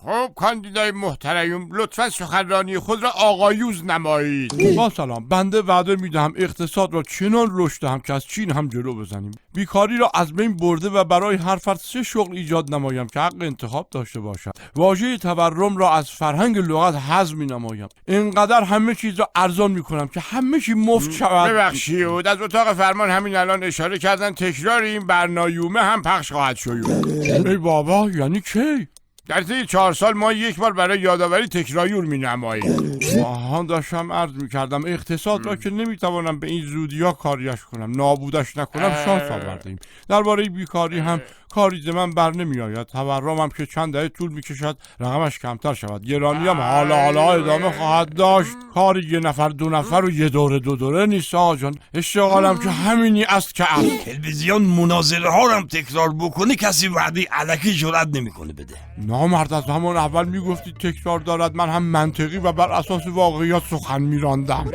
خب کاندیدای محترم لطفا سخنرانی خود را آغایوز نمایید. با سلام، بنده وعده میدهم اقتصاد را چنان رشد دهم که از چین هم جلو بزنیم، بیکاری را از بین برده و برای هر فرد 3 شغل ایجاد نمایم که حق انتخاب داشته باشد. واژه تورم را از فرهنگ لغت حذف می نمایم. اینقدر همه چیز را ارزان میکنم که همه چی مفت شود. ببخشید از اتاق فرمان همین الان اشاره کردن تکرار این برنامه هم پخش خواهد شد. ای بابا، یعنی کی؟ در طی 4 سال ما یک بار برای یادآوری تکرار می نماییم. آهان، داشتم عرض میکردم اقتصاد را که نمیتوانم به این زودی ها کاریش کنم، نابودش نکنم شانس آوردیم. درباره بیکاری هم کاری ز من بر نمی آید. تورم هم که چند دهه طول میکشد رقمش کمتر شود. گرانی هم حالا ادامه خواهد داشت. کاری 1 نفر 2 نفر و 1 دوره 2 دوره نیست آقا جان. اشتغالم که همینی است که است. تلویزیون مناظره ها رو هم تکرار بکنه کسی وعده الکی جرئت نمیکنه بده. نامرد، از همون اول میگفتی تکرار دارد، من هم منطقی و بر اساس واقعیات سخن میراندم.